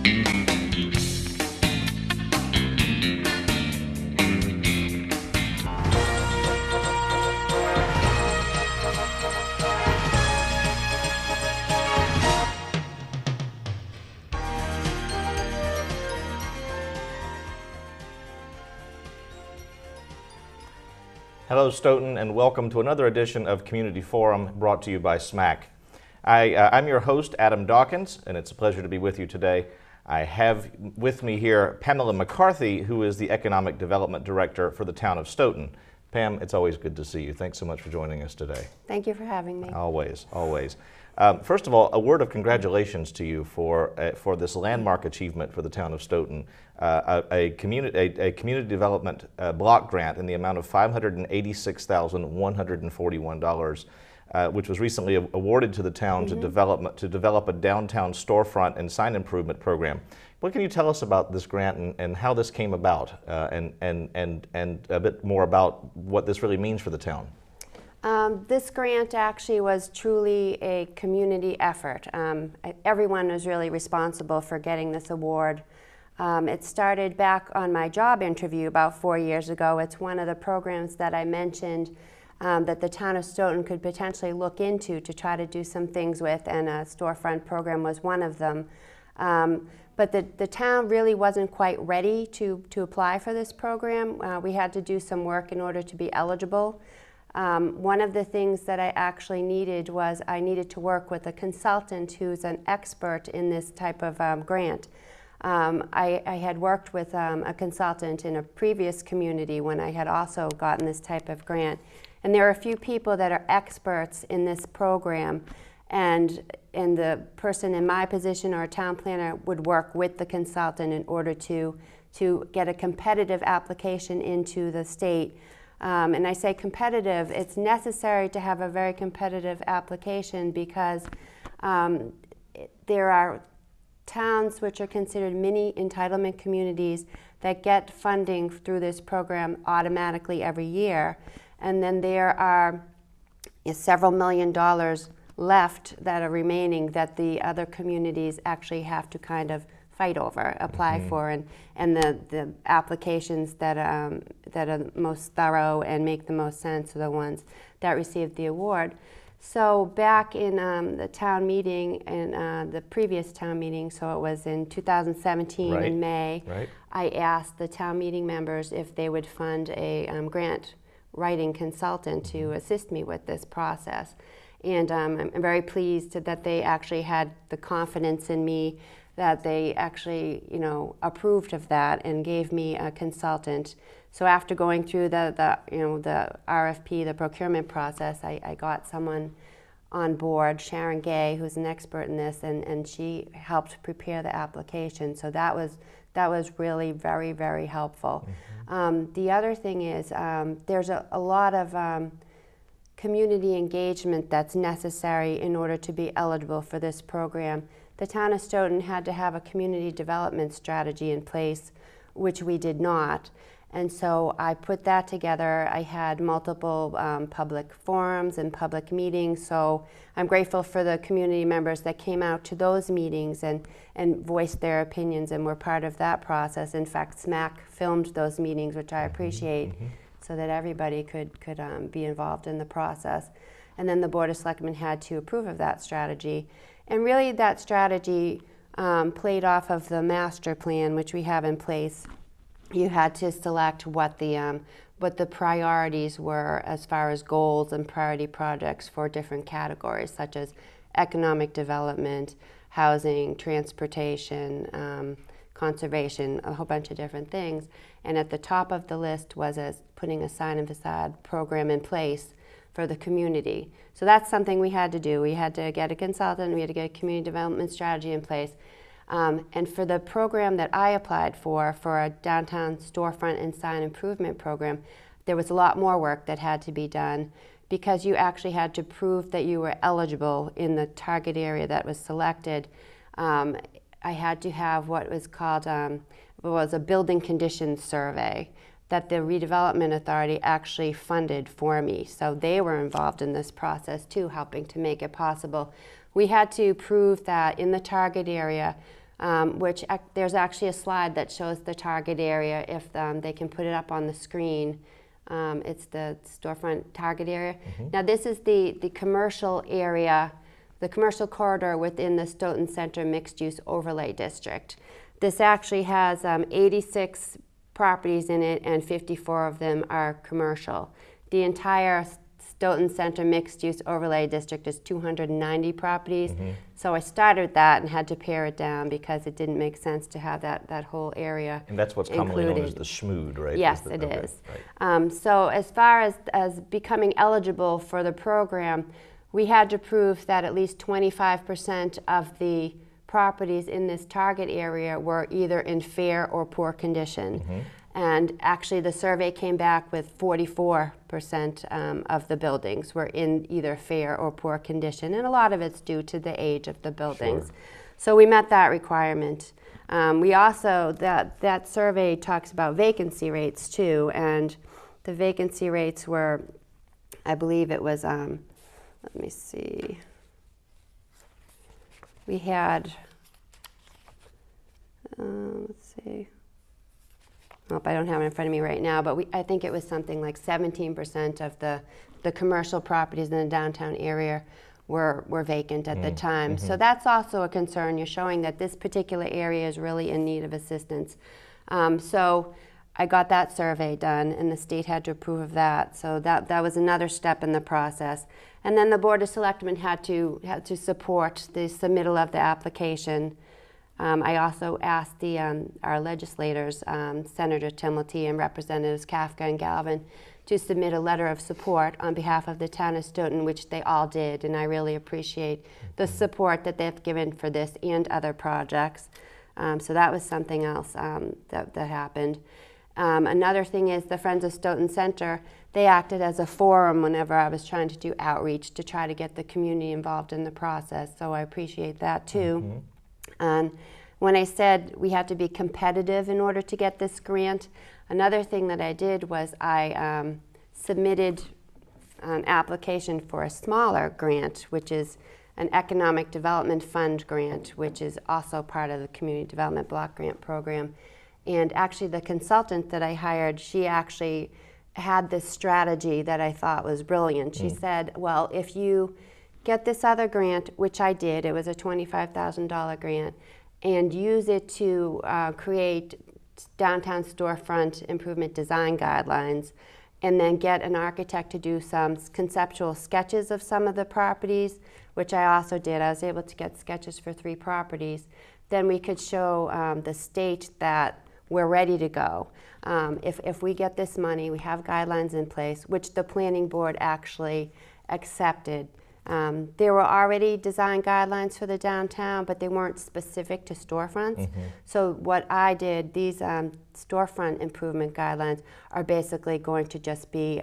Hello, Stoughton, and welcome to another edition of Community Forum brought to you by SMAC. I'm your host, Adam Dawkins, and it's a pleasure to be with you today. I have with me here Pamela McCarthy, who is the Economic Development Director for the town of Stoughton. Pam, it's always good to see you. Thanks so much for joining us today. Thank you for having me. Always, always. First of all, a word of congratulations to you for this landmark achievement for the town of Stoughton, a community development block grant in the amount of $586,141, which was recently awarded to the town to develop a downtown storefront and sign improvement program. What can you tell us about this grant and how this came about, and a bit more about what this really means for the town? This grant actually was truly a community effort. Everyone was really responsible for getting this award. It started back on my job interview about 4 years ago. It's one of the programs that I mentioned that the town of Stoughton could potentially look into to try to do some things with, and a storefront program was one of them. But the town really wasn't quite ready to apply for this program. We had to do some work in order to be eligible. One of the things that I actually needed was I needed to work with a consultant who's an expert in this type of grant. I had worked with a consultant in a previous community when I had also gotten this type of grant. And there are a few people that are experts in this program, and the person in my position or a town planner would work with the consultant in order to get a competitive application into the state. And I say competitive, it's necessary to have a very competitive application because there are towns which are considered mini entitlement communities that get funding through this program automatically every year. And then there are several $1 million left that are remaining that the other communities actually have to kind of fight over, apply for, and the applications that are most thorough and make the most sense are the ones that receive the award. So back in the town meeting, in the previous town meeting, so it was in 2017 in May, I asked the town meeting members if they would fund a grant writing consultant to assist me with this process. And I'm very pleased that they actually had the confidence in me that they actually, approved of that and gave me a consultant. So after going through the RFP, the procurement process, I got someone on board, Sharon Gay, who's an expert in this, and she helped prepare the application. So that was really very, very helpful. The other thing is there's a lot of community engagement that's necessary in order to be eligible for this program. The town of Stoughton had to have a community development strategy in place, which we did not. And so I put that together. I had multiple public forums and public meetings, so I'm grateful for the community members that came out to those meetings and voiced their opinions and were part of that process. In fact, SMAC filmed those meetings, which I appreciate, so that everybody could be involved in the process. And then the Board of Selectmen had to approve of that strategy. And really that strategy played off of the master plan, which we have in place. You had to select what the priorities were as far as goals and priority projects for different categories, such as economic development, housing, transportation, conservation, a whole bunch of different things. And at the top of the list was as putting a sign and facade program in place for the community. So that's something we had to do. We had to get a consultant, we had to get a community development strategy in place. And for the program that I applied for a downtown storefront and sign improvement program, there was a lot more work that had to be done because you actually had to prove that you were eligible in the target area that was selected. I had to have what was called was a building conditions survey that the redevelopment authority actually funded for me. So they were involved in this process too, helping to make it possible. We had to prove that in the target area there's actually a slide that shows the target area if they can put it up on the screen. It's the storefront target area. Now this is the commercial area, the commercial corridor within the Stoughton Center Mixed Use Overlay District. This actually has 86 properties in it, and 54 of them are commercial. The entire Stoughton Center Mixed Use Overlay District is 290 properties. So I started that and had to pare it down because it didn't make sense to have that whole area. And that's what's commonly known as the SHMOOD, right? Yes, it is. Right. So as far as becoming eligible for the program, we had to prove that at least 25% of the properties in this target area were either in fair or poor condition. And actually the survey came back with 44% of the buildings were in either fair or poor condition, and a lot of it's due to the age of the buildings. Sure. So we met that requirement. We also, that survey talks about vacancy rates too, and the vacancy rates were, I believe it was, let me see, we had, let's see, I don't have it in front of me right now, but I think it was something like 17% of the commercial properties in the downtown area were vacant at the time. So that's also a concern. You're showing that this particular area is really in need of assistance. So I got that survey done, and the state had to approve of that. So that was another step in the process. And then the Board of Selectmen had to support the submittal of the application. I also asked our legislators, Senator Timilty and Representatives Kafka and Galvin, to submit a letter of support on behalf of the town of Stoughton, which they all did, and I really appreciate the support that they've given for this and other projects. So that was something else that happened. Another thing is the Friends of Stoughton Center, they acted as a forum whenever I was trying to do outreach to try to get the community involved in the process, so I appreciate that too. When I said we had to be competitive in order to get this grant, another thing that I did was I submitted an application for a smaller grant, which is an Economic Development Fund grant, which is also part of the Community Development Block Grant Program. And actually the consultant that I hired, she actually had this strategy that I thought was brilliant. She said, well, if you get this other grant, which I did, it was a $25,000 grant, and use it to create downtown storefront improvement design guidelines, and then get an architect to do some conceptual sketches of some of the properties, which I also did. I was able to get sketches for 3 properties. Then we could show the state that we're ready to go. If we get this money, we have guidelines in place, which the planning board actually accepted. There were already design guidelines for the downtown, but they weren't specific to storefronts. So what I did, these storefront improvement guidelines are basically going to just be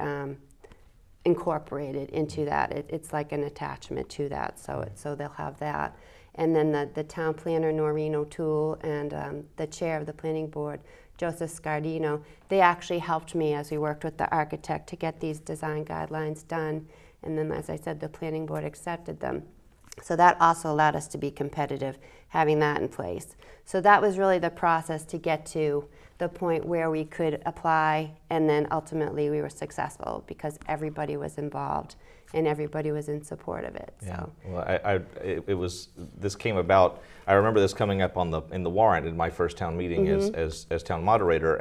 incorporated into that. It's like an attachment to that, so they'll have that. And then the town planner, Noreen O'Toole, and the chair of the planning board, Joseph Scardino, they actually helped me as we worked with the architect to get these design guidelines done. And then, as I said, the planning board accepted them. So that also allowed us to be competitive, having that in place. So that was really the process to get to the point where we could apply, and then ultimately we were successful because everybody was involved and everybody was in support of it. Yeah. So. Well, this came about, I remember this coming up in the warrant in my first town meeting as town moderator,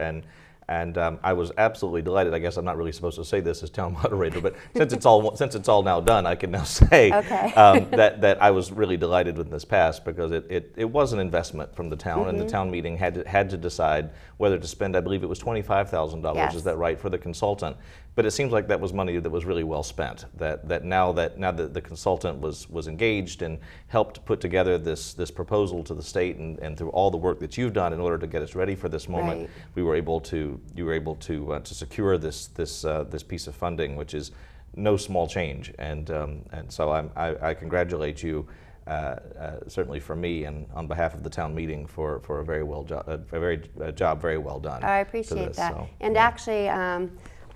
and I was absolutely delighted. I guess I'm not really supposed to say this as town moderator, but since it's all now done, I can now say that I was really delighted when this passed, because it was an investment from the town, and the town meeting had to decide whether to spend, I believe it was $25,000. Yes. Is that right, for the consultant? But it seems like that was money that was really well spent. That now that the consultant was engaged and helped put together this proposal to the state, and through all the work that you've done in order to get us ready for this moment, right, you were able to secure this piece of funding, which is no small change. And so I congratulate you. Certainly for me and on behalf of the town meeting for a very job very well done. I appreciate that. So, and yeah. Actually,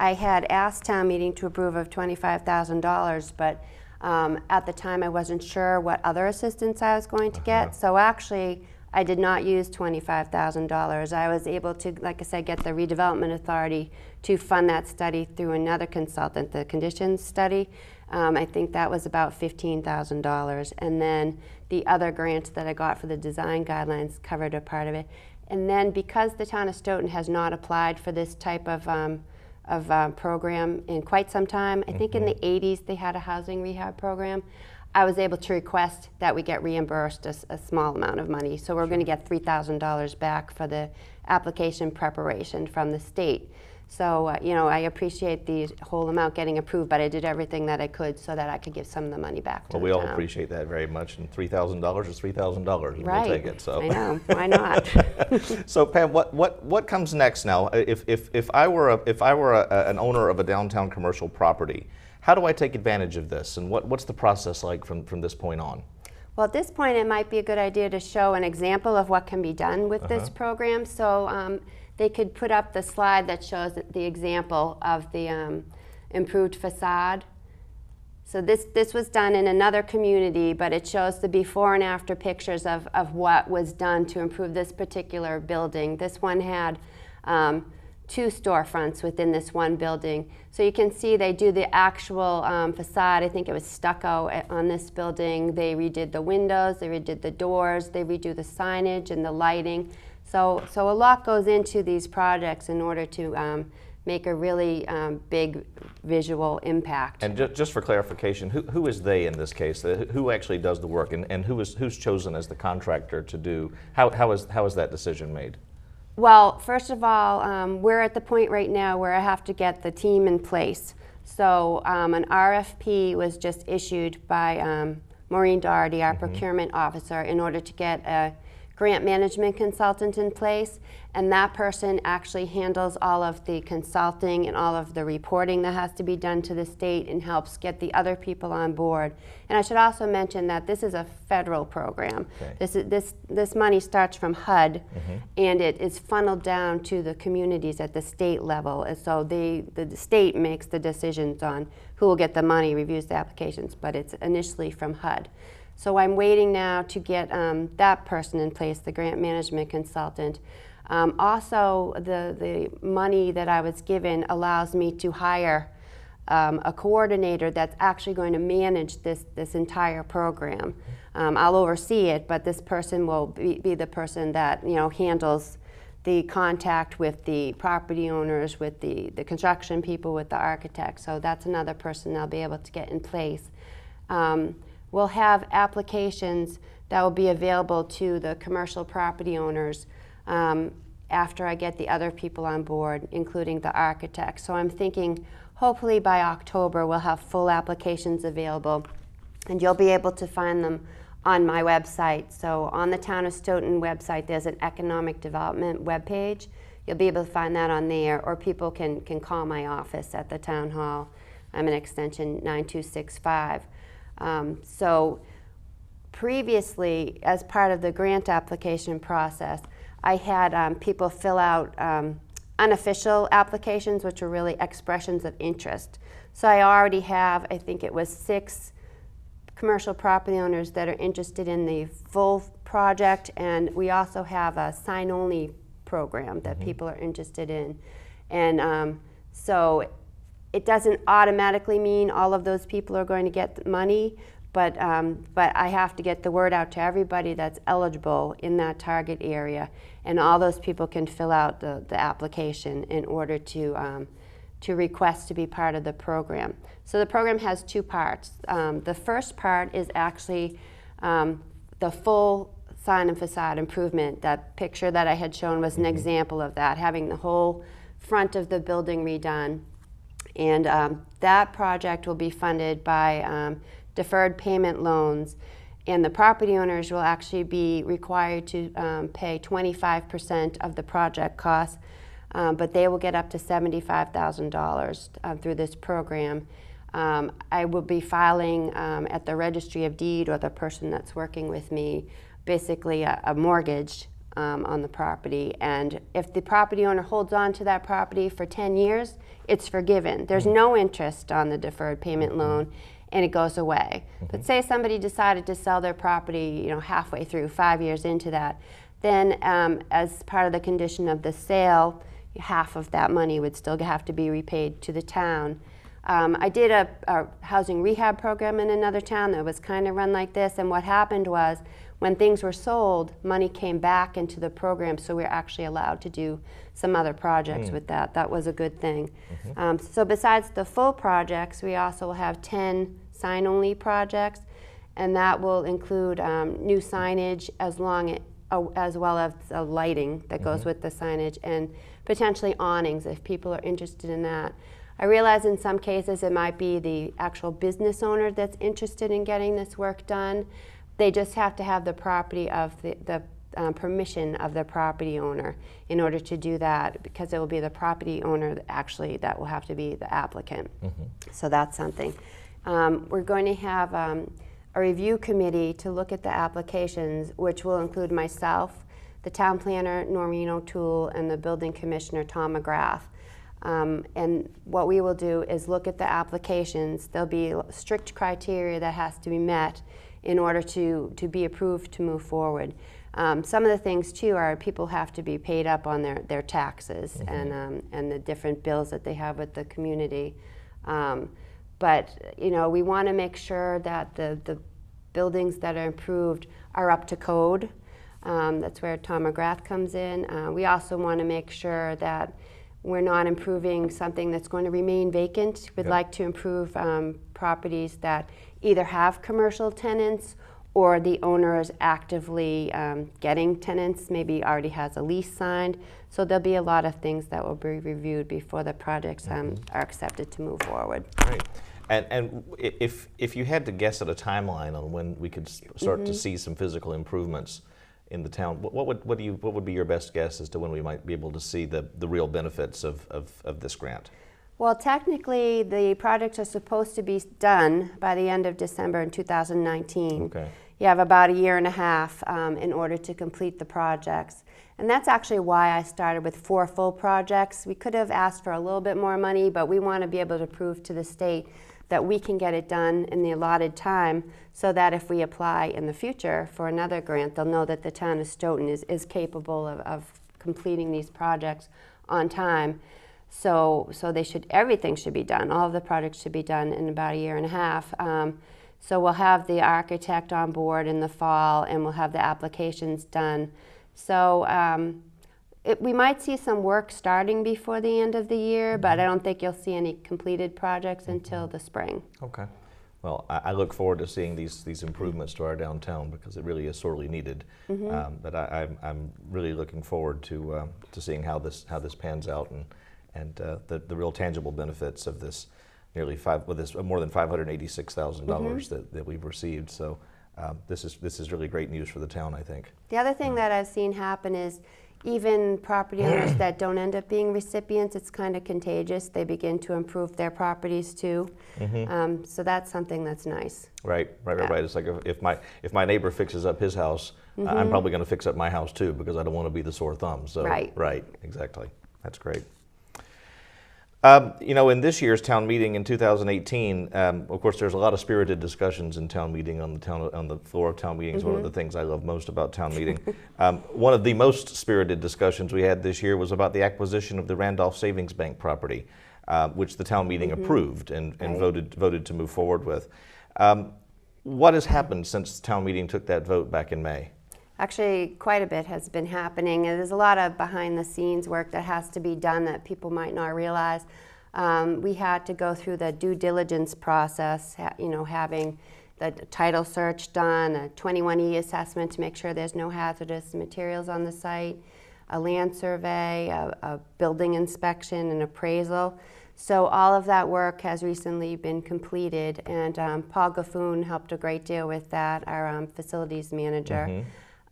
I had asked town meeting to approve of $25,000, but at the time I wasn't sure what other assistance I was going to get. So actually, I did not use $25,000. I was able to, like I said, get the redevelopment authority to fund that study through another consultant, the conditions study. I think that was about $15,000. And then the other grant that I got for the design guidelines covered a part of it. And then because the town of Stoughton has not applied for this type of program in quite some time, I think in the 80s they had a housing rehab program, I was able to request that we get reimbursed a small amount of money. So we're going to get $3,000 back for the application preparation from the state. So, you know, I appreciate the whole amount getting approved, but I did everything that I could so that I could give some of the money back to the town. Well, we all appreciate that very much, and $3,000 is $3,000, and right. we'll take it. So. I know, why not? So, Pam, what comes next now? If I were an owner of a downtown commercial property, how do I take advantage of this, and what's the process like from this point on? Well, at this point, it might be a good idea to show an example of what can be done with this program. So they could put up the slide that shows the example of the improved facade. So this was done in another community, but it shows the before and after pictures of what was done to improve this particular building. This one had 2 storefronts within this one building. So you can see they do the actual facade. I think it was stucco on this building. They redid the windows, they redid the doors, they redo the signage and the lighting. So a lot goes into these projects in order to make a really big visual impact. And just for clarification, who is they in this case? Who actually does the work, and who's chosen as the contractor to do? How is that decision made? Well, first of all, we're at the point right now where I have to get the team in place. So an RFP was just issued by Maureen Doherty, our procurement officer, in order to get a grant management consultant in place, and that person actually handles all of the consulting and all of the reporting that has to be done to the state and helps get the other people on board. And I should also mention that this is a federal program. Okay. This money starts from HUD, and it is funneled down to the communities at the state level. And so the state makes the decisions on who will get the money, reviews the applications, but it's initially from HUD. So I'm waiting now to get that person in place, the grant management consultant. Also, the money that I was given allows me to hire a coordinator that's actually going to manage this entire program. I'll oversee it, but this person will be the person that handles the contact with the property owners, with the construction people, with the architects. So that's another person I'll be able to get in place. We'll have applications that will be available to the commercial property owners after I get the other people on board, including the architect. So I'm thinking hopefully by October we'll have full applications available, and you'll be able to find them on my website. So on the Town of Stoughton website there's an economic development webpage. You'll be able to find that on there, or people can call my office at the town hall. I'm an extension 9265. So previously, as part of the grant application process, I had people fill out unofficial applications, which were really expressions of interest. So I already have, I think it was 6 commercial property owners that are interested in the full project, and we also have a sign-only program that people are interested in. And so it doesn't automatically mean all of those people are going to get money, but I have to get the word out to everybody that's eligible in that target area, and all those people can fill out the application in order to request to be part of the program. So the program has 2 parts. The first part is actually the full sign and facade improvement. That picture that I had shown was an example of that, having the whole front of the building redone. And that project will be funded by deferred payment loans, and the property owners will actually be required to pay 25% of the project costs, but they will get up to $75,000 through this program. I will be filing at the Registry of Deed, or the person that's working with me, basically a mortgage on the property, and if the property owner holds on to that property for 10 years, it's forgiven. There's no interest on the deferred payment loan, and it goes away. But say somebody decided to sell their property, halfway through, 5 years into that, then as part of the condition of the sale, half of that money would still have to be repaid to the town. I did a housing rehab program in another town that was kind of run like this, and what happened was when things were sold, money came back into the program, so we're actually allowed to do some other projects with that. That was a good thing. So besides the full projects, we also will have 10 sign-only projects, and that will include new signage as well as the lighting that goes with the signage, and potentially awnings if people are interested in that. I realize in some cases it might be the actual business owner that's interested in getting this work done. They just have to have the property of the permission of the property owner in order to do that, because it will be the property owner that will have to be the applicant. So that's something. We're going to have a review committee to look at the applications, which will include myself, the town planner, Noreen O'Toole, and the building commissioner, Tom McGrath. And what we will do is look at the applications. There'll be strict criteria that has to be met in order to be approved to move forward. Some of the things too are people have to be paid up on their taxes and the different bills that they have with the community. But we want to make sure that the buildings that are improved are up to code. That's where Tom McGrath comes in. We also want to make sure that we're not improving something that's going to remain vacant. We'd like to improve properties that either have commercial tenants or the owner is actively getting tenants, maybe already has a lease signed. So there'll be a lot of things that will be reviewed before the projects are accepted to move forward. Great. And if you had to guess at a timeline on when we could start to see some physical improvements in the town, what would be your best guess as to when we might be able to see the real benefits of this grant? Well, technically, the projects are supposed to be done by the end of December in 2019. Okay. You have about a year and a half in order to complete the projects. And that's actually why I started with 4 full projects. We could have asked for a little bit more money, but we want to be able to prove to the state that we can get it done in the allotted time, so that if we apply in the future for another grant, they'll know that the town of Stoughton is capable of completing these projects on time. So everything should be done. All of the projects should be done in about a year and a half. So we'll have the architect on board in the fall, and we'll have the applications done. So we might see some work starting before the end of the year, but I don't think you'll see any completed projects until the spring. Okay. Well, I look forward to seeing these improvements to our downtown, because it really is sorely needed. But I'm really looking forward to seeing how this pans out, and the real tangible benefits of this more than $586,000 that we've received. So this is really great news for the town, I think. The other thing that I've seen happen is even property owners that don't end up being recipients, it's kind of contagious. They begin to improve their properties too. So that's something that's nice. Right. It's like if my neighbor fixes up his house, I'm probably going to fix up my house too, because I don't want to be the sore thumb. So right, exactly. That's great. In this year's town meeting in 2018, of course, there's a lot of spirited discussions in town meeting on the floor of town meetings. One of the things I love most about town meeting. One of the most spirited discussions we had this year was about the acquisition of the Randolph Savings Bank property, which the town meeting approved and voted to move forward with. What has happened since the town meeting took that vote back in May? Actually, quite a bit has been happening. There's a lot of behind-the-scenes work that has to be done that people might not realize. We had to go through the due diligence process, having the title search done, a 21E assessment to make sure there's no hazardous materials on the site, a land survey, a building inspection, and appraisal. So all of that work has recently been completed, and Paul Gaffoon helped a great deal with that, our facilities manager.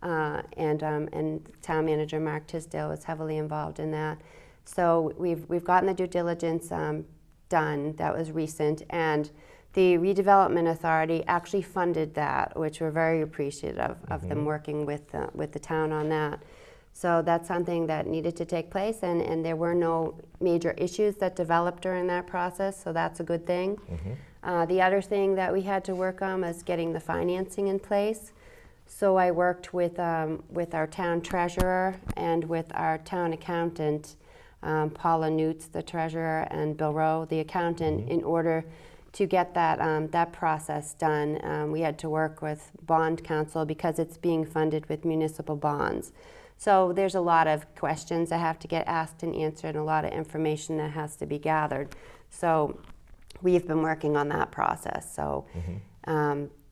And town manager Mark Tisdale was heavily involved in that. So we've gotten the due diligence done. That was recent, and the redevelopment authority actually funded that, which we're very appreciative of them working with the town on that. So that's something that needed to take place, and there were no major issues that developed during that process. So that's a good thing. The other thing that we had to work on was getting the financing in place. So I worked with our town treasurer and with our town accountant, Paula Newts, the treasurer, and Bill Rowe, the accountant, in order to get that process done. We had to work with bond counsel because it's being funded with municipal bonds. So there's a lot of questions that have to get asked and answered, and a lot of information that has to be gathered. So we've been working on that process. So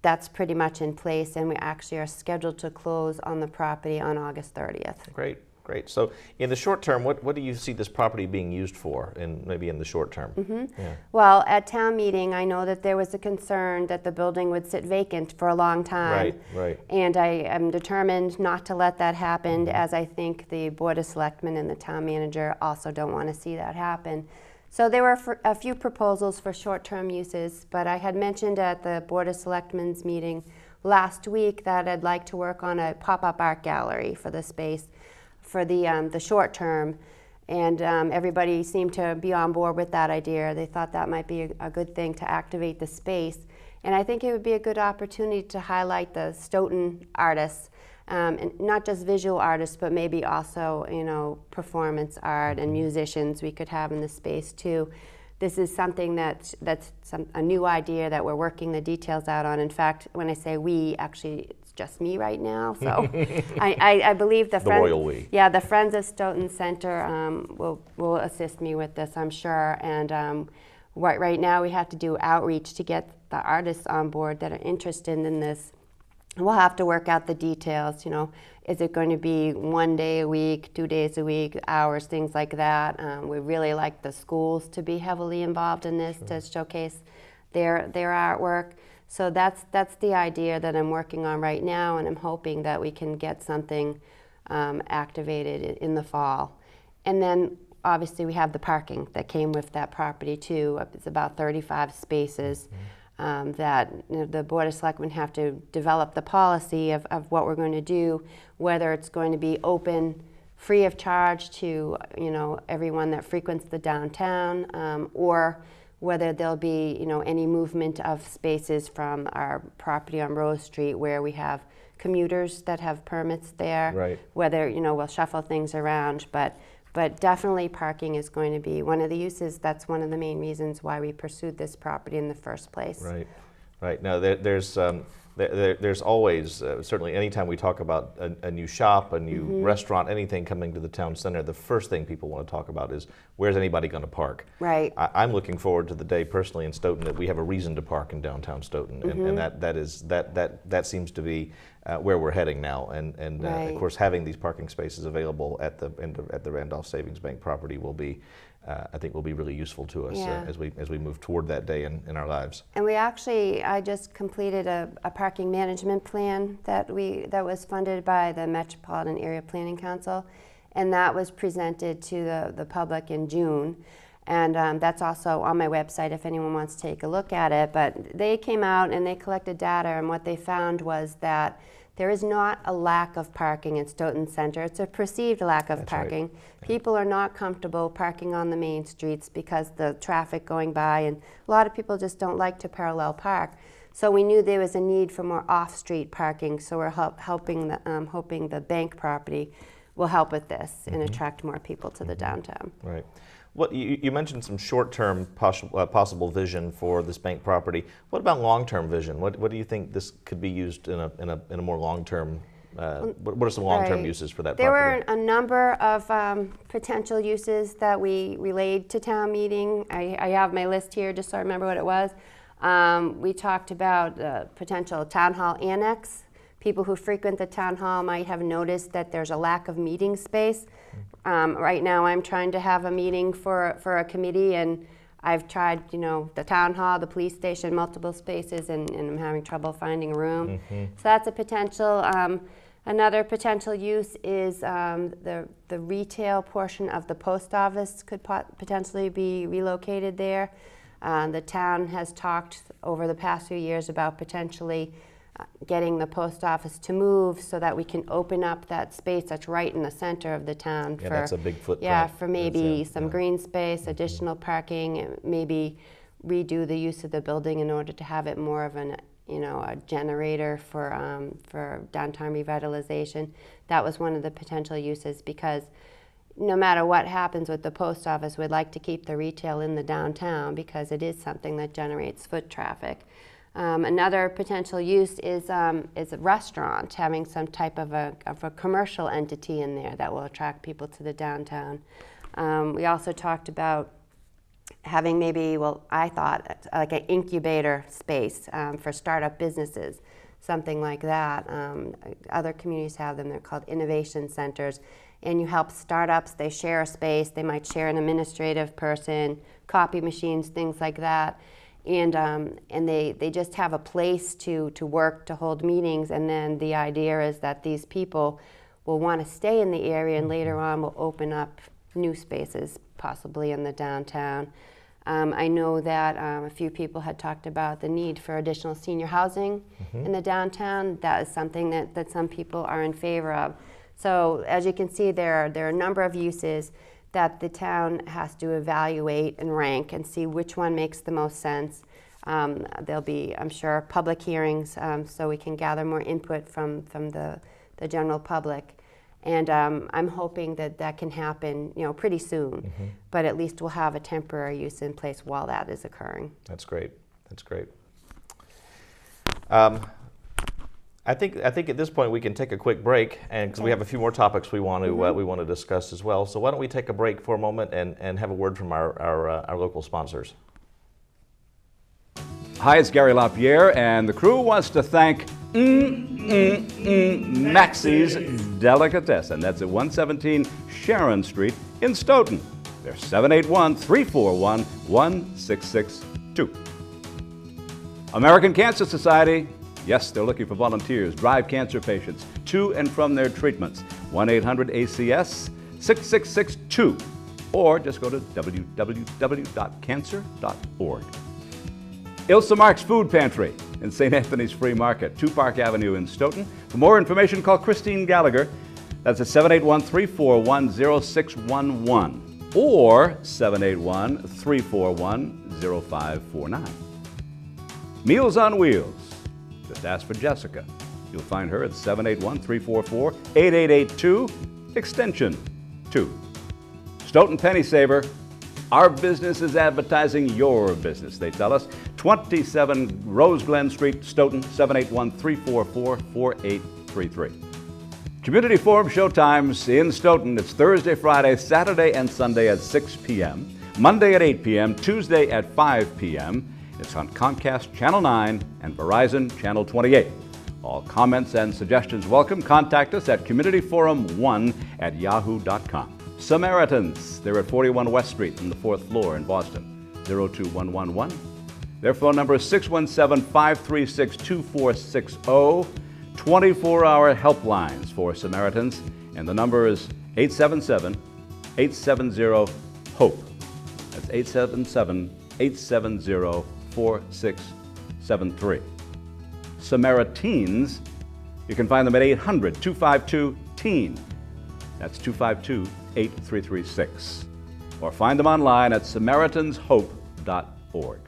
that's pretty much in place, and we actually are scheduled to close on the property on August 30th. Great, great. So in the short term, what do you see this property being used for, maybe in the short term? Yeah. Well, at town meeting, I know that there was a concern that the building would sit vacant for a long time. Right, right. And I am determined not to let that happen, as I think the Board of Selectmen and the town manager also don't want to see that happen. So there were a few proposals for short-term uses, but I had mentioned at the Board of Selectmen's meeting last week that I'd like to work on a pop-up art gallery for the space for the short term, and everybody seemed to be on board with that idea. They thought that might be a good thing to activate the space, and I think it would be a good opportunity to highlight the Stoughton artists. And not just visual artists, but maybe also, performance art and musicians we could have in the space too. This is something that's a new idea that we're working the details out on. In fact, when I say we, actually it's just me right now. So I believe the royal we. Yeah, the Friends of Stoughton Center will assist me with this, I'm sure. And right now we have to do outreach to get the artists on board that are interested in this. We'll have to work out the details, is it going to be 1 day a week, 2 days a week, hours, things like that. We really like the schools to be heavily involved in this to showcase their artwork. So that's the idea that I'm working on right now, and I'm hoping that we can get something activated in the fall. And then obviously we have the parking that came with that property too. It's about 35 spaces. That the Board of Selectmen have to develop the policy of what we're going to do, whether it's going to be open, free of charge to everyone that frequents the downtown, or whether there'll be any movement of spaces from our property on Rose Street where we have commuters that have permits there. Right. Whether we'll shuffle things around, but definitely parking is going to be one of the uses. That's one of the main reasons why we pursued this property in the first place. Right, right. Now there's always, certainly anytime we talk about a new shop, a new restaurant, anything coming to the town center, the first thing people want to talk about is where's anybody going to park? Right. I'm looking forward to the day personally in Stoughton that we have a reason to park in downtown Stoughton, and that seems to be where we're heading now, and right. Of course having these parking spaces available at the Randolph Savings Bank property will be, I think, will be really useful to us as we move toward that day in our lives. And I just completed a parking management plan that was funded by the Metropolitan Area Planning Council, and that was presented to the public in June. And that's also on my website if anyone wants to take a look at it. But they came out and they collected data, and what they found was that there is not a lack of parking in Stoughton Center. It's a perceived lack of parking. Right. People are not comfortable parking on the main streets because the traffic going by, and a lot of people just don't like to parallel park. So we knew there was a need for more off-street parking, so we're hoping the bank property will help with this and attract more people to the downtown. Right. Well, you mentioned some short-term possible vision for this bank property. What about long-term vision? What do you think this could be used in a more long-term? What are some long-term uses for that there property? There were a number of potential uses that we relayed to town meeting. I have my list here just so I remember what it was. We talked about potential town hall annex. People who frequent the town hall might have noticed that there's a lack of meeting space. Right now I'm trying to have a meeting for a committee, and I've tried, the town hall, the police station, multiple spaces, and I'm having trouble finding a room. So that's a potential. Another potential use is the retail portion of the post office could potentially be relocated there. The town has talked over the past few years about potentially getting the post office to move so that we can open up that space that's right in the center of the town. Yeah, that's a big footprint. Yeah, for maybe some green space, additional parking, maybe redo the use of the building in order to have it more of an, a generator for downtown revitalization. That was one of the potential uses, because no matter what happens with the post office, we'd like to keep the retail in the downtown because it is something that generates foot traffic. Another potential use is a restaurant, having some type of a commercial entity in there that will attract people to the downtown. We also talked about having maybe, I thought, like an incubator space for startup businesses, something like that. Other communities have them. They're called innovation centers. And you help startups. They share a space. They might share an administrative person, copy machines, things like that. And they just have a place to work, to hold meetings. And then the idea is that these people will want to stay in the area, and later on will open up new spaces, possibly in the downtown. I know that a few people had talked about the need for additional senior housing in the downtown. That is something that some people are in favor of. So as you can see, there are a number of uses that the town has to evaluate and rank and see which one makes the most sense. There'll be, I'm sure, public hearings so we can gather more input from the general public. And I'm hoping that can happen, pretty soon. But at least we'll have a temporary use in place while that is occurring. That's great. That's great. I think at this point we can take a quick break, and because we have a few more topics we want to discuss as well. So why don't we take a break for a moment and have a word from our local sponsors. Hi, it's Gary LaPierre, and the crew wants to thank Maxie's Delicatessen. That's at 117 Sharon Street in Stoughton. They're 781-341-1662. American Cancer Society. Yes, they're looking for volunteers. Drive cancer patients to and from their treatments. 1-800-ACS-6662. Or just go to www.cancer.org. Ilsa Mark's Food Pantry in St. Anthony's Free Market, 2 Park Avenue in Stoughton. For more information, call Christine Gallagher. That's at 781-341-0611 or 781-341-0549. Meals on Wheels. Just ask for Jessica. You'll find her at 781-344-8882, extension 2. Stoughton Penny Saver. Our business is advertising your business, they tell us. 27 Rose Glen Street, Stoughton, 781-344-4833. Community Forum showtimes in Stoughton. It's Thursday, Friday, Saturday, and Sunday at 6 p.m., Monday at 8 p.m., Tuesday at 5 p.m., It's on Comcast Channel 9 and Verizon Channel 28. All comments and suggestions welcome. Contact us at communityforum1@yahoo.com. Samaritans, they're at 41 West Street on the 4th floor in Boston, 02111. Their phone number is 617-536-2460. 24-hour helplines for Samaritans, and the number is 877-870-HOPE. That's 877-870-4673. Samaritans, you can find them at 800-252-TEEN. That's 252-8336. Or find them online at SamaritansHope.org.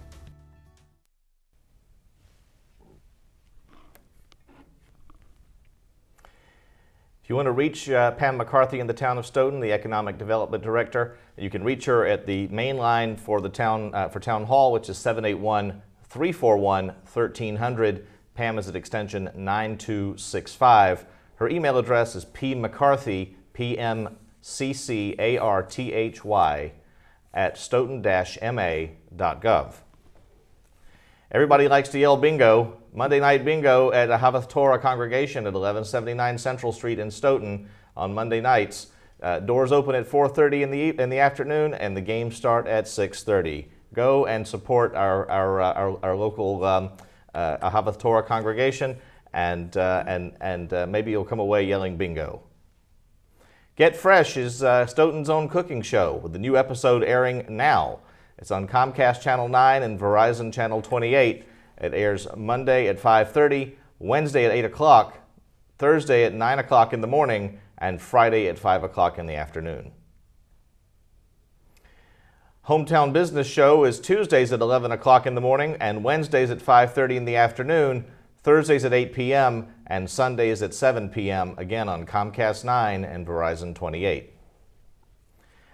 If you want to reach Pam McCarthy in the town of Stoughton, the Economic Development Director, you can reach her at the main line for the town hall, which is 781-341-1300. Pam is at extension 9265. Her email address is pmccarthy, PMCCARTHY, at stoughton-ma.gov. Everybody likes to yell bingo. Monday night bingo at the Havath Torah congregation at 1179 Central Street in Stoughton on Monday nights. Doors open at 4:30 in the afternoon, and the games start at 6:30. Go and support our local Havath Torah congregation, and maybe you'll come away yelling bingo. Get Fresh is Stoughton's own cooking show, with the new episode airing now. It's on Comcast Channel 9 and Verizon Channel 28. It airs Monday at 5:30, Wednesday at 8 o'clock, Thursday at 9 o'clock in the morning, and Friday at 5 o'clock in the afternoon. Hometown Business Show is Tuesdays at 11 o'clock in the morning and Wednesdays at 5:30 in the afternoon, Thursdays at 8 p.m., and Sundays at 7 p.m., again on Comcast 9 and Verizon 28.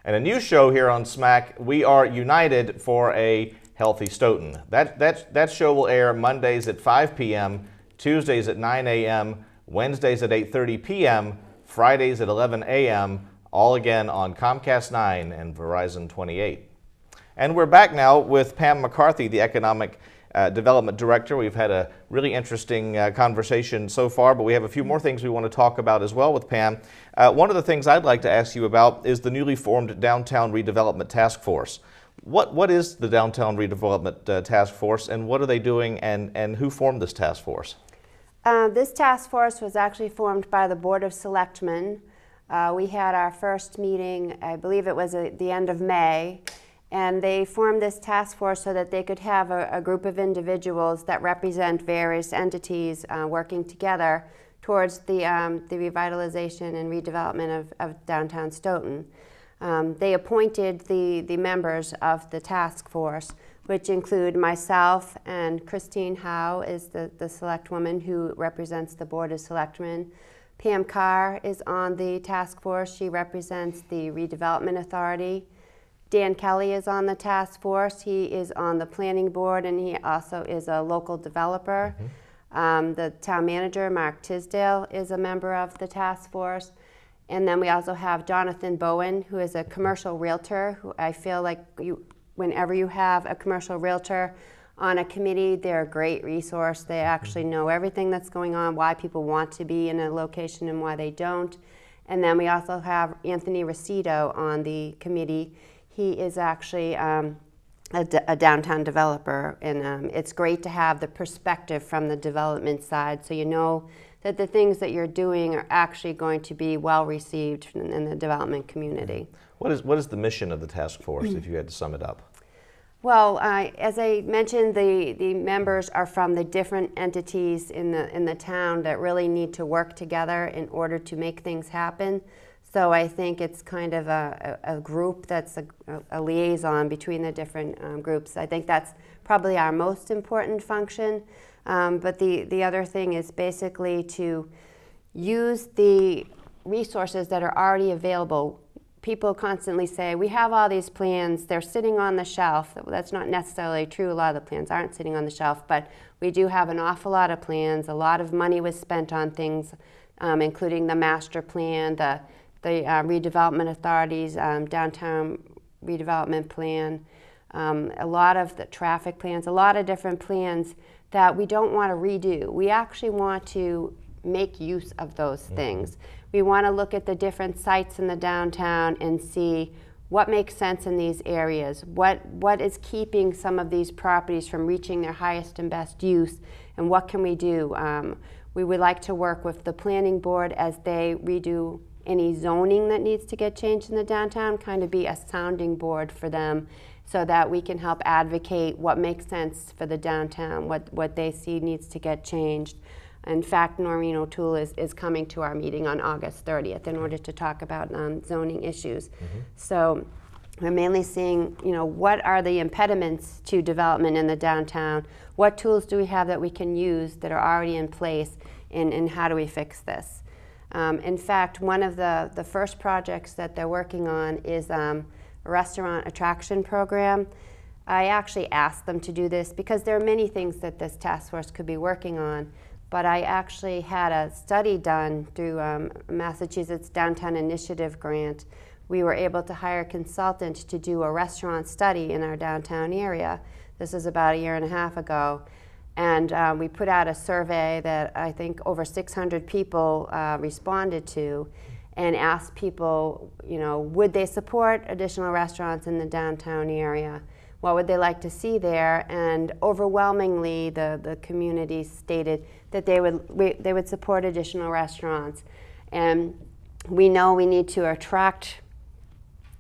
And a new show here on SMAC, we are united for a healthy Stoughton. That show will air Mondays at 5 p.m., Tuesdays at 9 a.m., Wednesdays at 8:30 p.m., Fridays at 11 a.m., all again on Comcast 9 and Verizon 28. And we're back now with Pam McCarthy, the Economic Development Director. We've had a really interesting conversation so far, but we have a few more things we want to talk about as well with Pam. One of the things I'd like to ask you about is the newly formed Downtown Redevelopment Task Force. What is the Downtown Redevelopment Task Force, and what are they doing, and who formed this task force? This task force was actually formed by the Board of Selectmen. We had our first meeting, I believe it was at the end of May, and they formed this task force so that they could have a group of individuals that represent various entities working together towards the revitalization and redevelopment of downtown Stoughton. They appointed the members of the task force, which include myself, and Christine Howe is the select woman who represents the Board of Selectmen. Pam Carr is on the task force. She represents the Redevelopment Authority. Dan Kelly is on the task force. He is on the planning board, and he also is a local developer. The town manager, Mark Tisdale, is a member of the task force. And then we also have Jonathan Bowen, who is a commercial realtor, who I feel like whenever you have a commercial realtor on a committee, they're a great resource. They actually know everything that's going on, why people want to be in a location and why they don't. And then we also have Anthony Rosito on the committee. He is actually a downtown developer, and it's great to have the perspective from the development side, so you know that the things that you're doing are actually going to be well received in the development community. What is the mission of the task force, if you had to sum it up? Well, as I mentioned, the members are from the different entities in the town that really need to work together in order to make things happen. So I think it's kind of a group that's a liaison between the different groups. I think that's probably our most important function. But the other thing is basically to use the resources that are already available. People constantly say, we have all these plans, they're sitting on the shelf. That's not necessarily true. A lot of the plans aren't sitting on the shelf, but we do have an awful lot of plans. A lot of money was spent on things, including the master plan, the redevelopment authorities, downtown redevelopment plan, a lot of the traffic plans, a lot of different plans that we don't want to redo. We actually want to make use of those things. We want to look at the different sites in the downtown and see what makes sense in these areas, what is keeping some of these properties from reaching their highest and best use, and what can we do. We would like to work with the planning board as they redo any zoning that needs to get changed in the downtown, kind of be a sounding board for them so that we can help advocate what makes sense for the downtown, what they see needs to get changed. In fact, Noreen O'Toole is coming to our meeting on August 30th in order to talk about zoning issues. So we're mainly seeing, what are the impediments to development in the downtown? What tools do we have that we can use that are already in place, and how do we fix this? In fact, one of the first projects that they're working on is a restaurant attraction program. I actually asked them to do this because there are many things that this task force could be working on, but I actually had a study done through Massachusetts Downtown Initiative grant. We were able to hire a consultant to do a restaurant study in our downtown area. This is about 1.5 years ago. And we put out a survey that I think over 600 people responded to, and asked people, would they support additional restaurants in the downtown area? What would they like to see there? And overwhelmingly, the community stated that they would support additional restaurants. And we know we need to attract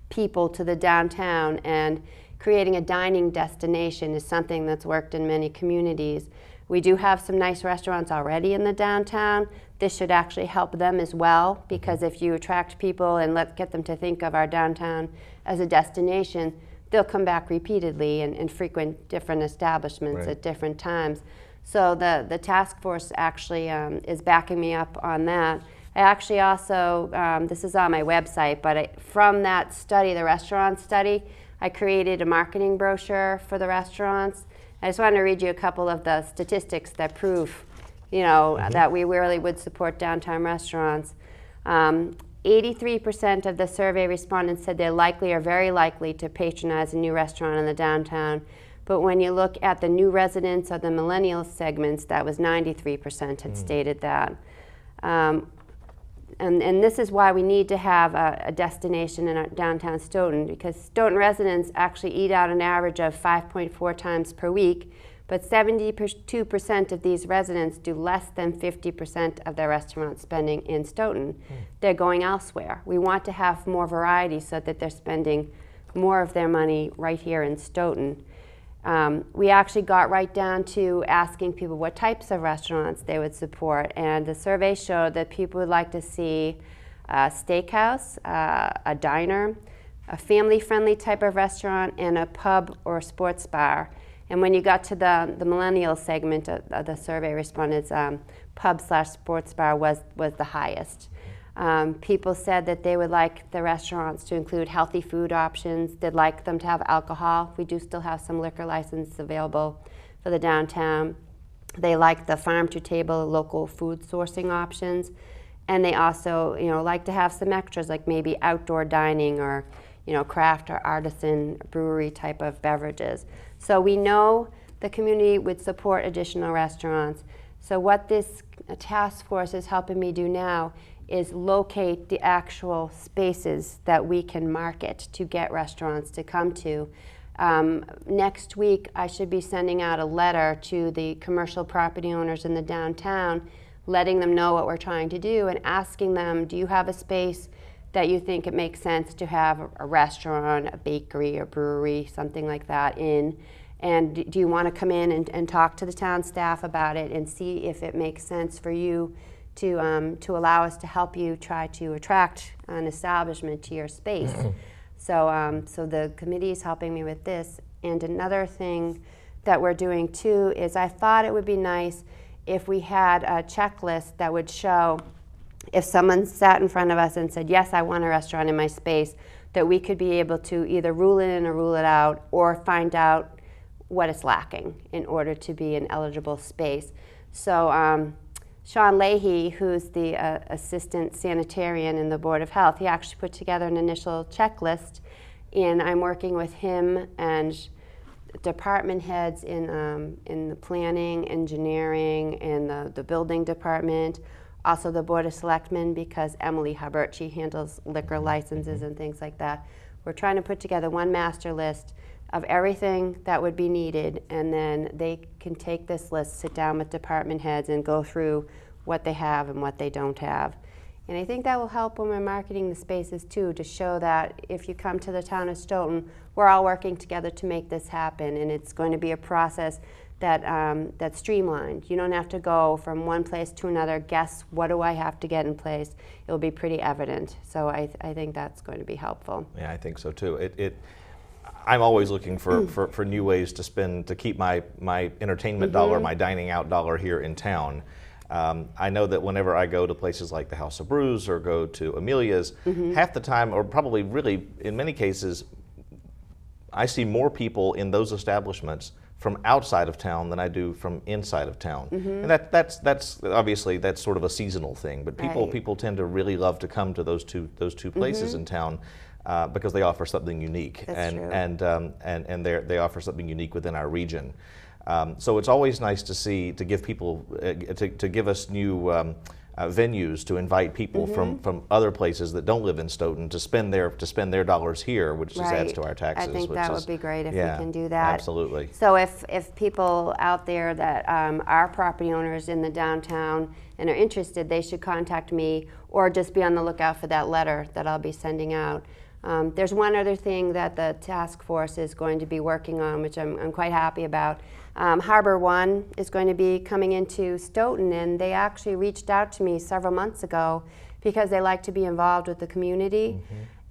people to the downtown, and creating a dining destination is something that's worked in many communities. We do have some nice restaurants already in the downtown. This should actually help them as well, because if you attract people and get them to think of our downtown as a destination, they'll come back repeatedly and frequent different establishments Right. at different times. So the task force actually is backing me up on that. I actually also, this is on my website, but from that study, the restaurant study, I created a marketing brochure for the restaurants. I just wanted to read you a couple of the statistics that prove, that we really would support downtown restaurants. 83% of the survey respondents said they're likely or very likely to patronize a new restaurant in the downtown. But when you look at the new residents of the millennial segments, that was 93% had stated that. And this is why we need to have a destination in our downtown Stoughton, because Stoughton residents actually eat out an average of 5.4 times per week, but 72% of these residents do less than 50% of their restaurant spending in Stoughton. They're going elsewhere. We want to have more variety so that they're spending more of their money right here in Stoughton. We actually got right down to asking people what types of restaurants they would support, and the survey showed that people would like to see a steakhouse, a diner, a family-friendly type of restaurant, and a pub or sports bar. And when you got to the millennial segment of the survey respondents, pub/sports bar was the highest. People said that they would like the restaurants to include healthy food options. They'd like them to have alcohol. We do still have some liquor license available for the downtown. They like the farm-to-table local food sourcing options. And they also, like to have some extras, like maybe outdoor dining or, craft or artisan brewery type of beverages. So we know the community would support additional restaurants. So what this task force is helping me do now is locate the actual spaces that we can market to get restaurants to come to. Next week, I should be sending out a letter to the commercial property owners in the downtown, letting them know what we're trying to do and asking them, do you have a space that you think it makes sense to have a restaurant, a bakery, a brewery, something like that in? And do you want to come in and talk to the town staff about it and see if it makes sense for you to allow us to help you try to attract an establishment to your space? So the committee is helping me with this. And another thing that we're doing too is I thought it would be nice if we had a checklist that would show if someone sat in front of us and said, yes, I want a restaurant in my space, that we could be able to either rule it in or rule it out, or find out what is lacking in order to be an eligible space. So Sean Leahy, who's the assistant sanitarian in the Board of Health, he actually put together an initial checklist, and I'm working with him and department heads in the planning, engineering, and the building department, also the Board of Selectmen, because Emily Hubbard, she handles liquor licenses and things like that. We're trying to put together one master list of everything that would be needed, and then they can take this list, sit down with department heads, and go through what they have and what they don't have. And I think that will help when we're marketing the spaces too, to show that if you come to the town of Stoughton, we're all working together to make this happen, and it's going to be a process that's streamlined. You don't have to go from one place to another, guess what do I have to get in place. It'll be pretty evident. So I think that's going to be helpful. Yeah, I think so too. I'm always looking for new ways to spend, to keep my entertainment dollar, my dining out dollar here in town. I know that whenever I go to places like the House of Brews or go to Amelia's, half the time, or probably really in many cases, I see more people in those establishments from outside of town than I do from inside of town. And that's obviously that's sort of a seasonal thing, but people tend to really love to come to those two places in town. Because they offer something unique, and they offer something unique within our region. So it's always nice to give people to give us new venues to invite people from other places that don't live in Stoughton to spend their dollars here, which just adds to our taxes. I think that would be great if we can do that. Absolutely. So if people out there that are property owners in the downtown and are interested, they should contact me or just be on the lookout for that letter that I'll be sending out. There's one other thing that the task force is going to be working on, which I'm quite happy about. Harbor One is going to be coming into Stoughton, and they actually reached out to me several months ago because they like to be involved with the community.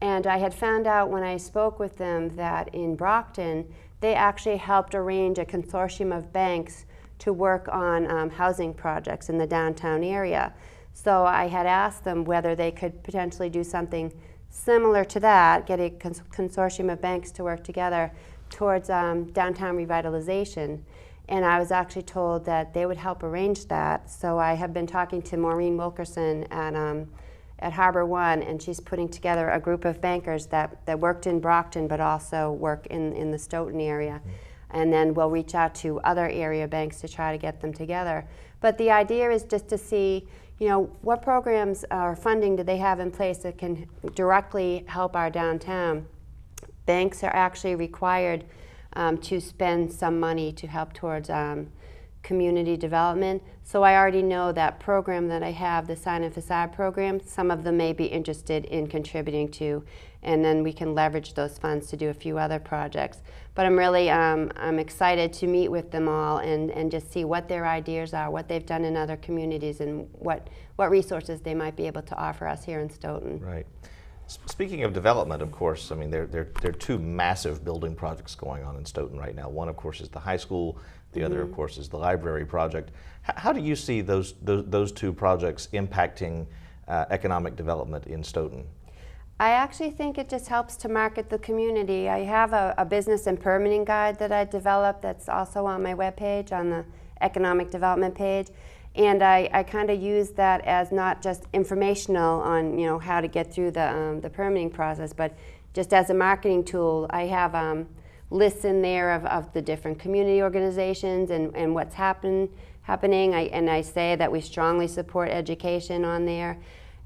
And I had found out when I spoke with them that in Brockton, they actually helped arrange a consortium of banks to work on housing projects in the downtown area. So I had asked them whether they could potentially do something similar to that, get a consortium of banks to work together towards downtown revitalization. And I was actually told that they would help arrange that. So I have been talking to Maureen Wilkerson at Harbor One, and she's putting together a group of bankers that worked in Brockton but also work in the Stoughton area. And then we'll reach out to other area banks to try to get them together. But the idea is just to see, you know, what programs or funding do they have in place that can directly help our downtown. Banks are actually required to spend some money to help towards community development. So I already know that program that I have, the Sign and Facade program, some of them may be interested in contributing to, and then we can leverage those funds to do a few other projects. But I'm really I'm excited to meet with them all and just see what their ideas are, what they've done in other communities, and what resources they might be able to offer us here in Stoughton. Right. Speaking of development, of course, I mean, there are two massive building projects going on in Stoughton right now. One, of course, is the high school. The other, of course, is the library project. How do you see those two projects impacting economic development in Stoughton? I actually think it just helps to market the community. I have a business and permitting guide that I developed that's also on my webpage, on the economic development page. And I kind of use that as not just informational on, you know, how to get through the permitting process, but just as a marketing tool. I have lists in there of the different community organizations and what's happening. And I say that we strongly support education on there.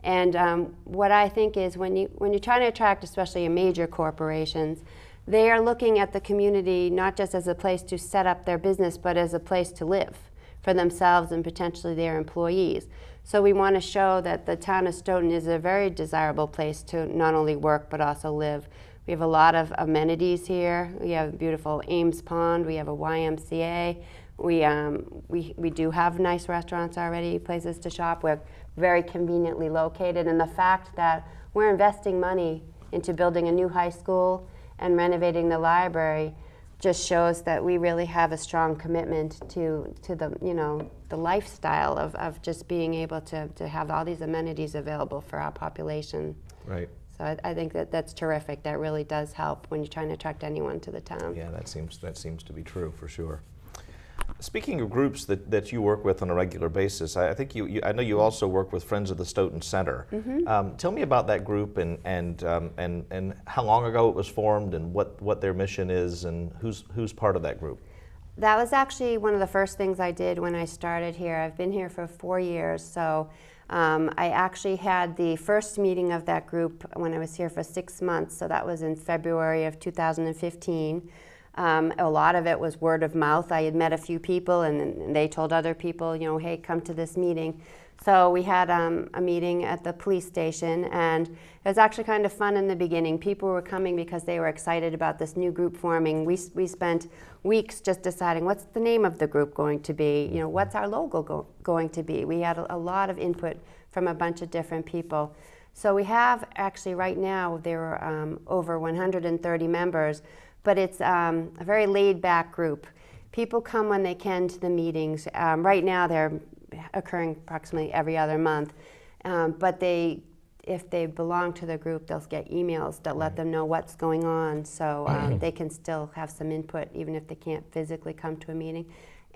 And what I think is when you're trying to attract, especially major corporations, they are looking at the community not just as a place to set up their business, but as a place to live for themselves and potentially their employees. So we want to show that the town of Stoughton is a very desirable place to not only work but also live. We have a lot of amenities here. We have a beautiful Ames Pond. We have a YMCA. We do have nice restaurants already, places to shop. We're very conveniently located, and the fact that we're investing money into building a new high school and renovating the library just shows that we really have a strong commitment to the, you know, the lifestyle of just being able to have all these amenities available for our population. Right. So I think that's terrific. That really does help when you're trying to attract anyone to the town. Yeah, that seems to be true for sure. Speaking of groups that you work with on a regular basis, I think I know you also work with Friends of the Stoughton Center. Tell me about that group and how long ago it was formed and what their mission is and who's part of that group. That was actually one of the first things I did when I started here. I've been here for 4 years, so I actually had the first meeting of that group when I was here for 6 months, so that was in February of 2015. A lot of it was word of mouth. I had met a few people and they told other people, you know, hey, come to this meeting. So we had a meeting at the police station, and it was actually kind of fun in the beginning. People were coming because they were excited about this new group forming. We spent weeks just deciding what's the name of the group going to be, you know, what's our logo going to be. We had a lot of input from a bunch of different people. So we have actually right now, there are over 130 members, but it's a very laid-back group. People come when they can to the meetings. Right now they're occurring approximately every other month, but if they belong to the group, they'll get emails that let them know what's going on, so they can still have some input even if they can't physically come to a meeting.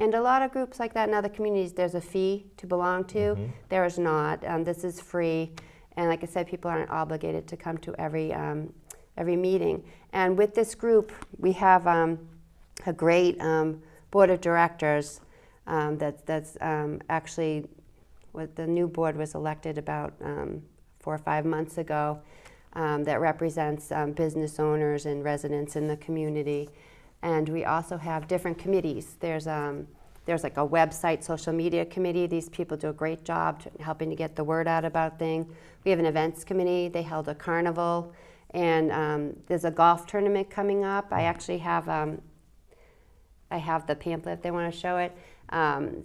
And a lot of groups like that in other communities, there's a fee to belong to. There is not. This is free, and like I said, people aren't obligated to come to every meeting. And with this group, we have a great board of directors that's actually, the new board was elected about 4 or 5 months ago, that represents business owners and residents in the community. And we also have different committees. There's like a website, social media committee. These people do a great job helping to get the word out about things. We have an events committee. They held a carnival. And there's a golf tournament coming up. I actually have I have the pamphlet if they want to show it.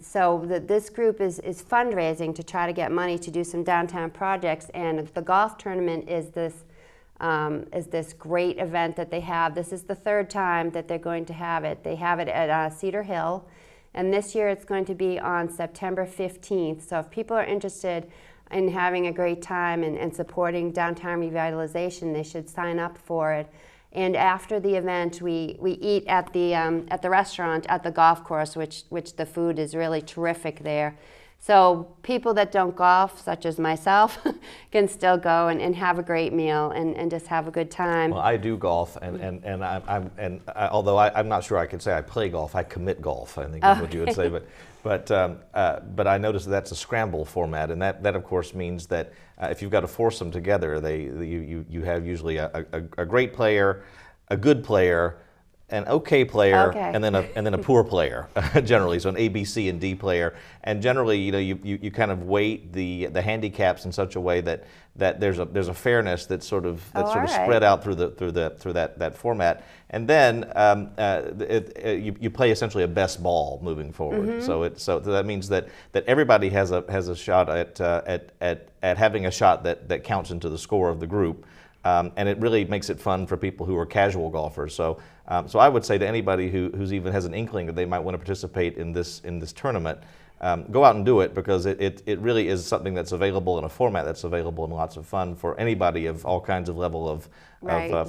So this group is fundraising to try to get money to do some downtown projects, and the golf tournament is this is this great event that they have. This is the third time that they're going to have it. They have it at Cedar Hill, and this year it's going to be on September 15th. So if people are interested in having a great time and supporting downtown revitalization, they should sign up for it. And after the event, we eat at the restaurant at the golf course, which the food is really terrific there. So people that don't golf, such as myself, can still go and have a great meal and just have a good time. Well, I do golf, although I'm not sure I could say I play golf, I commit golf, I think is what you would say. But I noticed that's a scramble format, and that of course means that if you've got to force them together, you have usually a great player, a good player, an okay player, and then a poor player, generally. So an A, B, C, and D player, and generally, you kind of weight the handicaps in such a way that there's a fairness that's sort of spread out through that format, and then you play essentially a best ball moving forward. So that means that everybody has a shot at having a shot that counts into the score of the group. And it really makes it fun for people who are casual golfers. So I would say to anybody who's even has an inkling that they might want to participate in this tournament, go out and do it, because it really is something that's available in a format that's available and lots of fun for anybody of all kinds of level of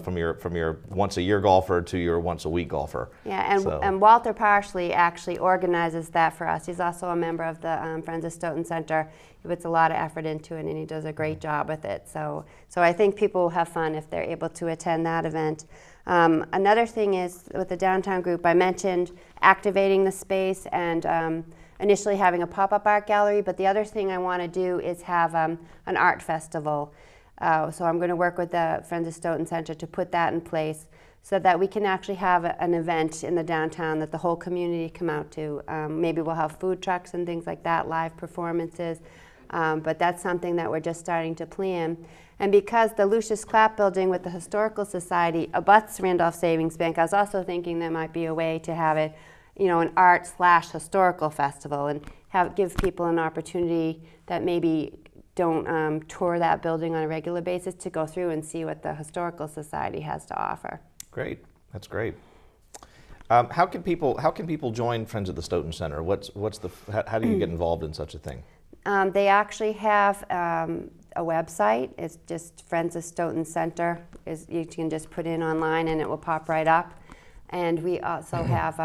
from your once a year golfer to your once a week golfer. Yeah, and Walter Parsley actually organizes that for us. He's also a member of the Friends of Stoughton Center. He puts a lot of effort into it, and he does a great job with it. So I think people will have fun if they're able to attend that event. Another thing is with the downtown group, I mentioned activating the space and initially having a pop-up art gallery, but the other thing I want to do is have an art festival. So I'm going to work with the Friends of Stoughton Center to put that in place so that we can actually have an event in the downtown that the whole community come out to. Maybe we'll have food trucks and things like that, live performances, but that's something that we're just starting to plan. And because the Lucius Clapp building with the Historical Society abuts Randolph Savings Bank, I was also thinking there might be a way to have it, an art/historical festival, and give people an opportunity that maybe don't tour that building on a regular basis to go through and see what the Historical Society has to offer. Great, that's great. How can people join Friends of the Stoughton Center? How do you get involved in such a thing? They actually have a website. It's just Friends of Stoughton Center. You can just put in online and it will pop right up. And we also have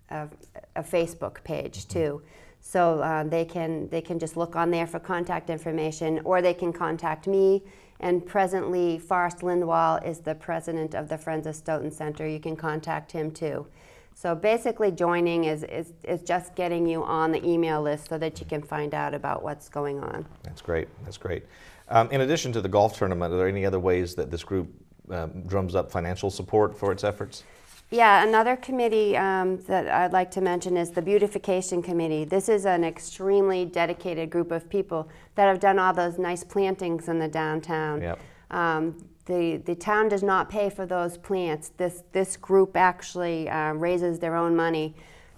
a Facebook page too. So they can just look on there for contact information, or they can contact me. And presently, Forrest Lindwall is the president of the Friends of Stoughton Center. You can contact him too. So basically, joining is just getting you on the email list so that you can find out about what's going on. That's great. That's great. In addition to the golf tournament, are there any other ways that this group drums up financial support for its efforts? Yeah, another committee that I'd like to mention is the Beautification Committee. This is an extremely dedicated group of people that have done all those nice plantings in the downtown. Yep. The town does not pay for those plants. This group actually raises their own money.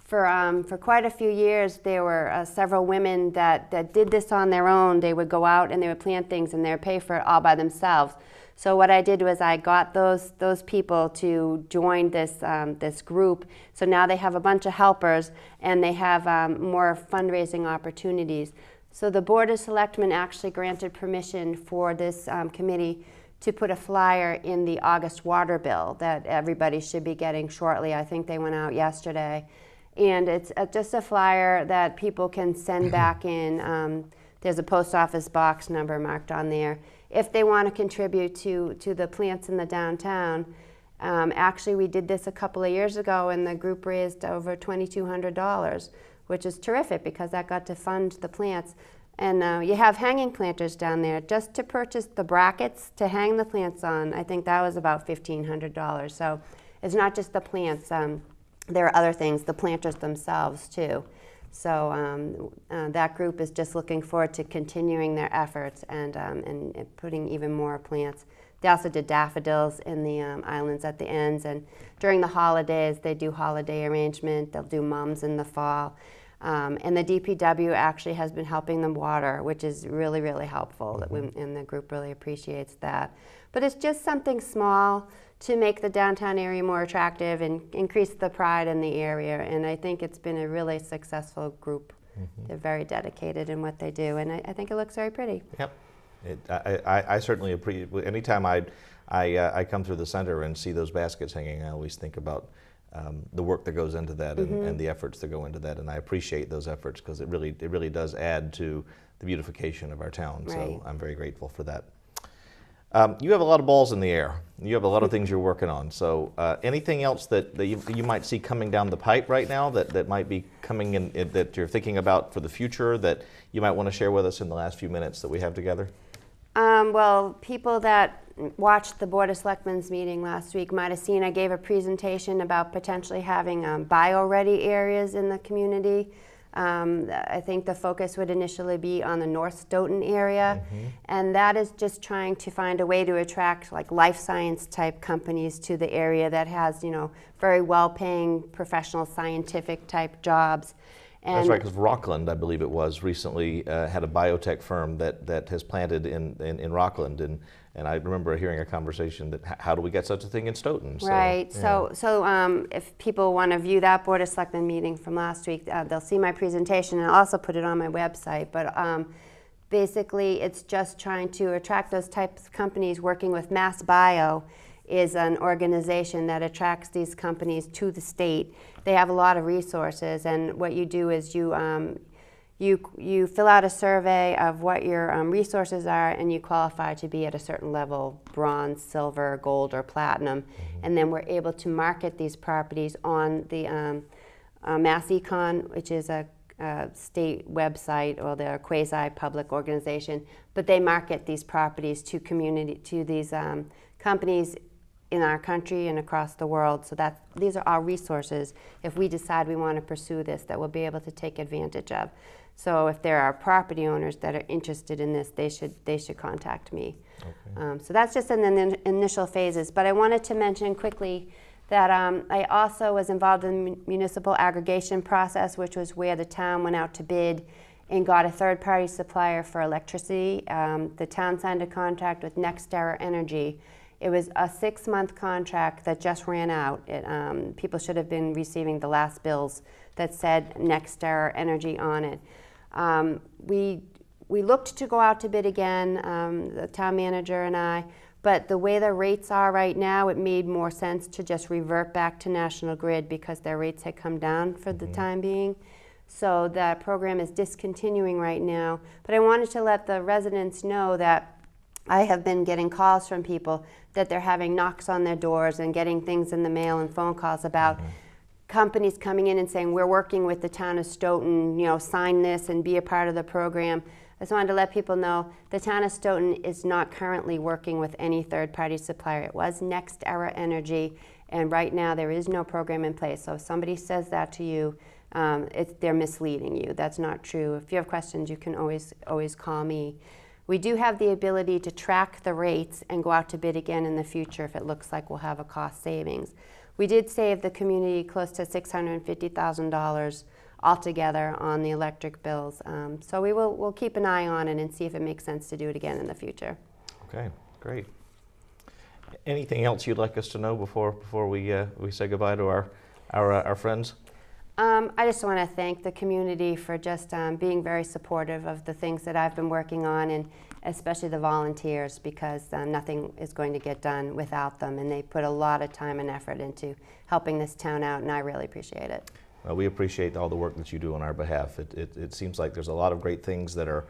For quite a few years, there were several women that did this on their own. They would go out and they would plant things and they would pay for it all by themselves. So what I did was I got those people to join this group. So now they have a bunch of helpers and they have more fundraising opportunities. So the Board of Selectmen actually granted permission for this committee to put a flyer in the August water bill that everybody should be getting shortly. I think they went out yesterday. And it's just a flyer that people can send back in. There's a post office box number marked on there. If they want to contribute to the plants in the downtown. Actually, we did this a couple of years ago and the group raised over $2,200, which is terrific because that got to fund the plants. And you have hanging planters down there. Just to purchase the brackets to hang the plants on, I think that was about $1,500. So it's not just the plants. There are other things, the planters themselves too. So that group is just looking forward to continuing their efforts and putting even more plants. They also did daffodils in the islands at the ends, and during the holidays they do holiday arrangement. They'll do mums in the fall. And the DPW actually has been helping them water, which is really, really helpful, and the group really appreciates that. But it's just something small to make the downtown area more attractive and increase the pride in the area. And I think it's been a really successful group. They're very dedicated in what they do, and I think it looks very pretty. Yep. I certainly appreciate. Anytime I come through the center and see those baskets hanging, I always think about the work that goes into that and the efforts that go into that, and I appreciate those efforts because it really does add to the beautification of our town. Right. So I'm very grateful for that. You have a lot of balls in the air. You have a lot of things you're working on. So anything else that you might see coming down the pipe right now that might be coming in that you're thinking about for the future that you might want to share with us in the last few minutes that we have together? Well, people that watched the Board of Selectmen's meeting last week might have seen I gave a presentation about potentially having bio-ready areas in the community. I think the focus would initially be on the North Stoughton area, and that is just trying to find a way to attract like life science type companies to the area that has, very well-paying professional scientific type jobs. And that's right, because Rockland, I believe it was, recently had a biotech firm that has planted in Rockland, and I remember hearing a conversation that how do we get such a thing in Stoughton? Right. Yeah. So if people want to view that Board of Selectmen meeting from last week, they'll see my presentation, and I'll also put it on my website. But basically, it's just trying to attract those types of companies. Working with Mass Bio is an organization that attracts these companies to the state. They have a lot of resources, and what you do is you fill out a survey of what your resources are, and you qualify to be at a certain level, bronze, silver, gold, or platinum. And then we're able to market these properties on the MassEcon, which is a state website, or they're a quasi-public organization, but they market these properties to these companies in our country and across the world. So these are our resources if we decide we want to pursue this that we'll be able to take advantage of. So if there are property owners that are interested in this, they should contact me. Okay. So that's just in the initial phases. But I wanted to mention quickly that I also was involved in the municipal aggregation process, which was where the town went out to bid and got a third-party supplier for electricity. The town signed a contract with NextEra Energy. It was a 6-month contract that just ran out. People should have been receiving the last bills that said NextEra Energy on it. We looked to go out to bid again, the town manager and I, but the way the rates are right now, it made more sense to just revert back to National Grid because their rates had come down for the time being. So that program is discontinuing right now. But I wanted to let the residents know that I have been getting calls from people that they're having knocks on their doors and getting things in the mail and phone calls about companies coming in and saying, we're working with the town of Stoughton, sign this and be a part of the program. I just wanted to let people know the town of Stoughton is not currently working with any third-party supplier. It was NextEra Energy, and right now there is no program in place. So if somebody says that to you, they're misleading you. That's not true. If you have questions, you can always call me. We do have the ability to track the rates and go out to bid again in the future if it looks like we'll have a cost savings. We did save the community close to $650,000 altogether on the electric bills. So we'll keep an eye on it and see if it makes sense to do it again in the future. Okay, great. Anything else you'd like us to know before we say goodbye to our friends? I just want to thank the community for just being very supportive of the things that I've been working on, and especially the volunteers, because nothing is going to get done without them, and they put a lot of time and effort into helping this town out, and I really appreciate it. Well, we appreciate all the work that you do on our behalf. It seems like there's a lot of great things that are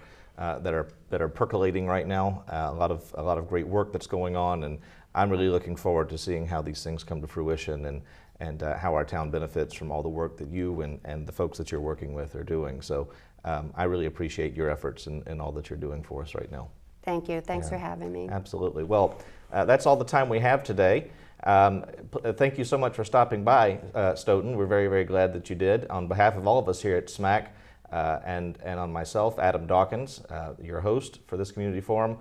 percolating right now. A lot of great work that's going on, and I'm really looking forward to seeing how these things come to fruition and how our town benefits from all the work that you and the folks that you're working with are doing. So I really appreciate your efforts and all that you're doing for us right now. Thank you. Thanks for having me. Absolutely. Well, that's all the time we have today. Thank you so much for stopping by, Stoughton. We're very, very glad that you did. On behalf of all of us here at SMAC and on myself, Adam Dawkins, your host for this community forum,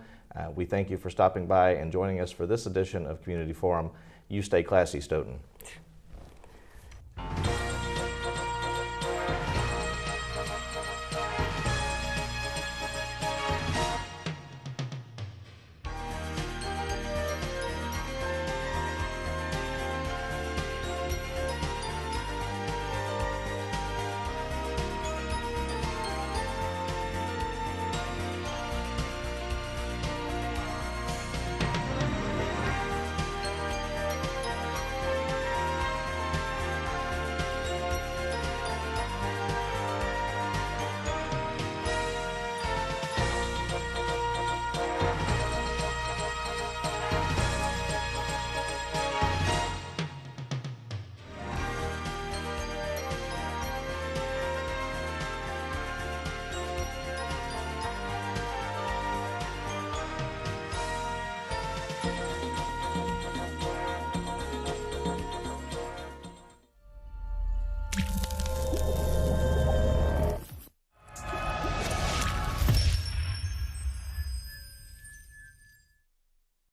we thank you for stopping by and joining us for this edition of Community Forum. You stay classy, Stoughton.